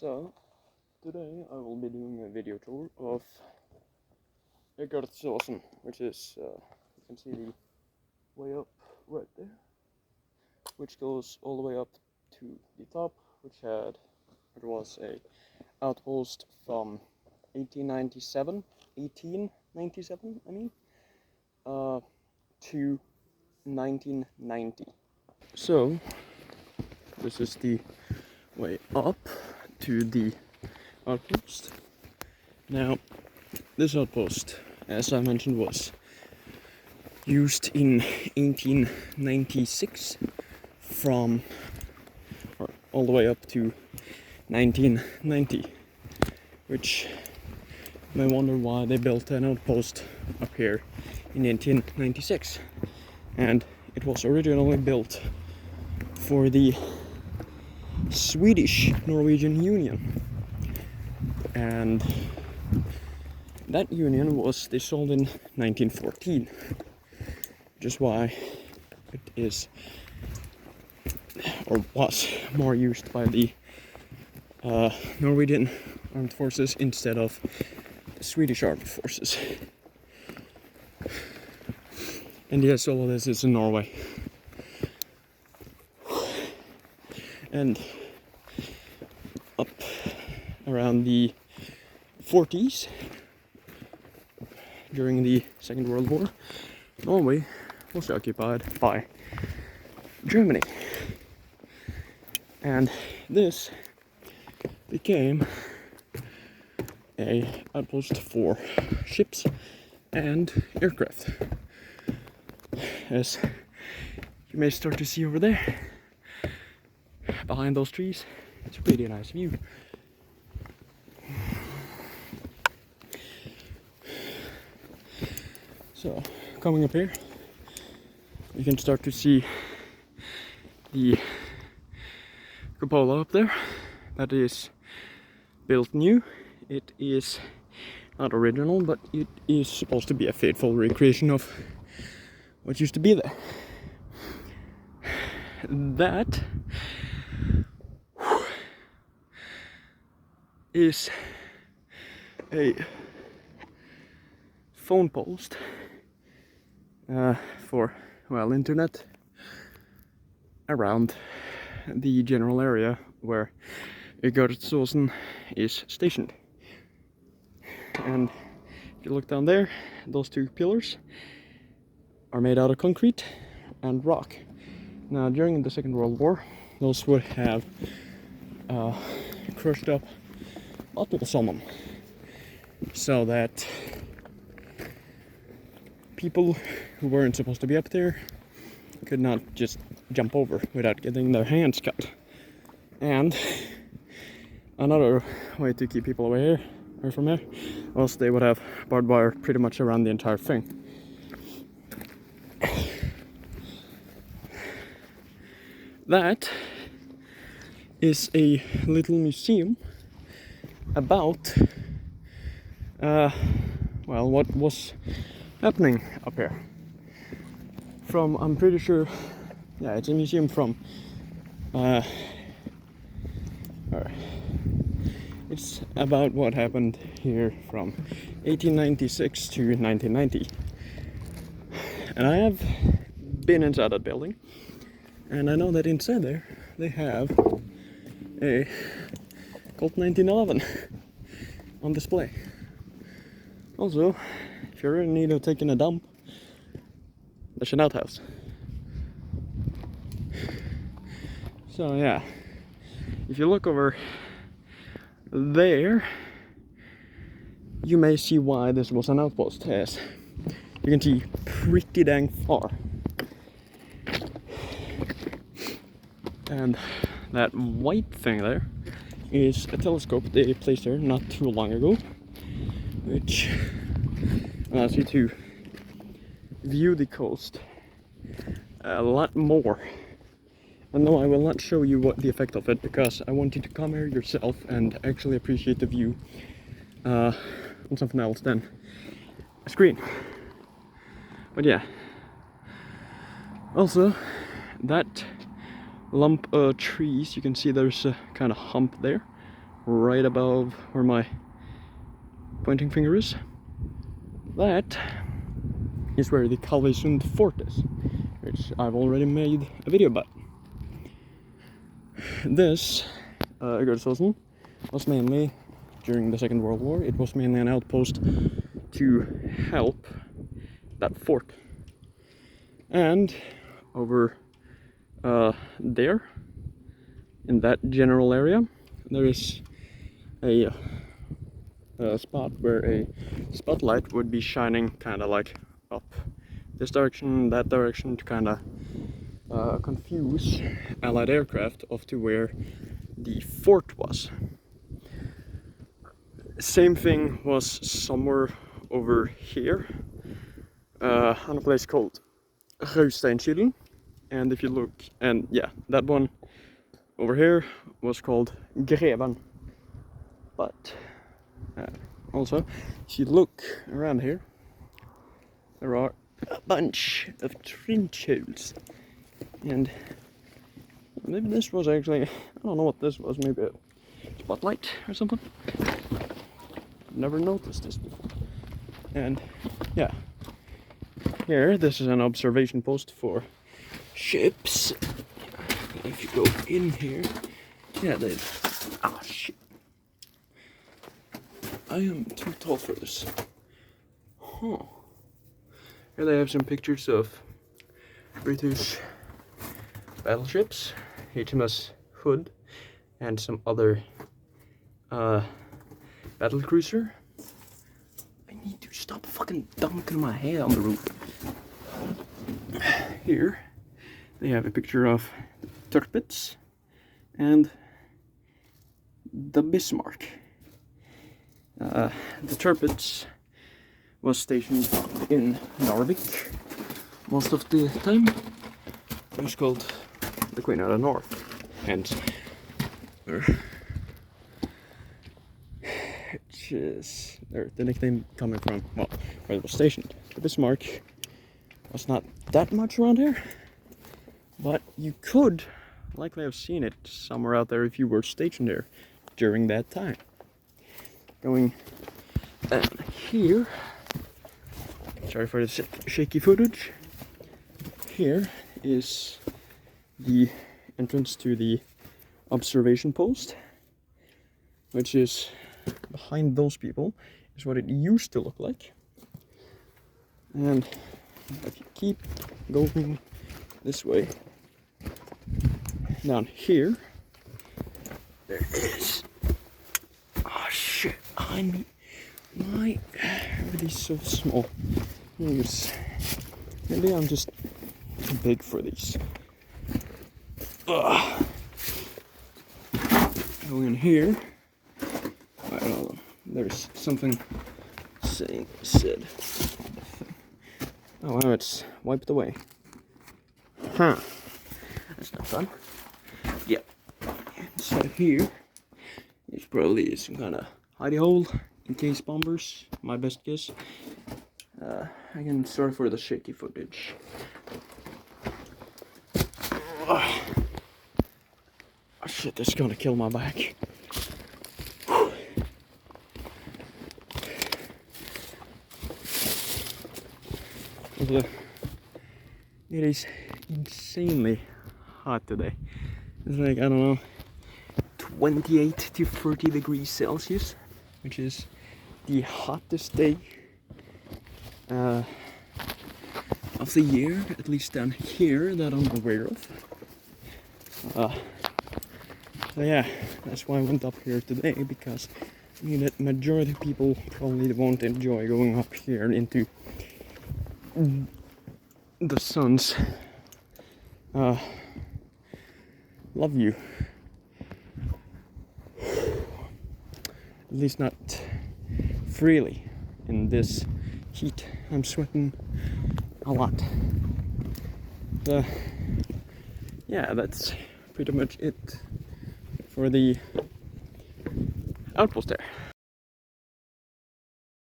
So, today I will be doing a video tour of Øygards-åsen, which is, you can see the way up right there, which goes all the way up to the top, it was a outpost from 1897 I mean, to 1990. So, this is the way up to the outpost. Now, this outpost, as I mentioned, was used in 1896 all the way up to 1990, which you may wonder why they built an outpost up here in 1896. And it was originally built for the Swedish Norwegian Union, and that union was dissolved in 1914, which is why it is or was more used by the Norwegian armed forces instead of the Swedish armed forces. And yes, all of this is in Norway. And up around the 40s, during the Second World War, Norway was occupied by Germany. And this became an outpost for ships and aircraft. As you may start to see over there, behind those trees, it's a pretty nice view. So, coming up here, you can start to see the cupola up there. That is built new. It is not original, but it is supposed to be a faithful recreation of what used to be there. That is a phone post for, well, internet around the general area where Øygards-åsen is stationed. And if you look down there, those two pillars are made out of concrete and rock. Now, during the Second World War, those would have crushed up outposts, so that people who weren't supposed to be up there could not just jump over without getting their hands cut. And another way to keep people away from here was they would have barbed wire pretty much around the entire thing. That is a little museum about well, what was happening up here. I'm pretty sure, yeah, it's a museum from it's about what happened here from 1896 to 1990. And I have been inside that building, and I know that inside there they have a Colt 1911 on display. Also, if you're in need of taking a dump, there's an outhouse. So yeah, if you look over there, you may see why this was an outpost, as you can see pretty dang far. And that white thing there is a telescope they placed there not too long ago, which allows you to view the coast a lot more. And no, I will not show you what the effect of it, because I want you to come here yourself and actually appreciate the view on something else than a screen. But yeah, also that lump of trees, you can see there's a kind of hump there right above where my pointing finger is, that is where the Kalvesund fort is, which I've already made a video about. This Øygards-åsen was mainly, during the Second World War, it was mainly an outpost to help that fort. And over there, in that general area, there is a spot where a spotlight would be shining kind of like up this direction, that direction, to kind of confuse Allied aircraft off to where the fort was. Same thing was somewhere over here on a place called Røysteinskilden, and if you look, and yeah, that one over here was called Greven. But also, if you look around here, there are a bunch of trench holes, and maybe this was actually, I don't know what this was, maybe a spotlight or something. Never noticed this before. And yeah, here, this is an observation post for ships. If you go in here, yeah, they, oh shit, I am too tall for this. Huh. Here they have some pictures of British battleships, HMS Hood, and some other battle cruiser. I need to stop fucking dunking my head on the roof. Here they have a picture of Tirpitz and the Bismarck. The Tirpitz was stationed in Narvik most of the time. It was called the Queen of the North, hence which is the nickname coming from, well, where it was stationed. The Bismarck was not that much around here, but you could likely have seen it somewhere out there if you were stationed there during that time. Going here, sorry for the shaky footage, here is the entrance to the observation post, which is behind those people, is what it used to look like. And if you keep going this way, down here, there is, oh shit, I need, why are these so small? Maybe I'm just too big for these. Ugh. Go in here. I don't know. There's something said. Oh wow, it's wiped away. Huh. That's not fun. Yeah. So here is probably some kind of hidey hole in case bombers. My best guess. Again, sorry for the shaky footage. Oh shit, this is gonna kill my back. It is insanely hot today. It's like, I don't know, 28 to 30 degrees Celsius, which is the hottest day of the year, at least down here, that I'm aware of. So yeah, that's why I went up here today, because I mean that majority of people probably won't enjoy going up here into the sun's love you. At least not freely in this heat. I'm sweating a lot. Yeah, pretty much it for the outpost there.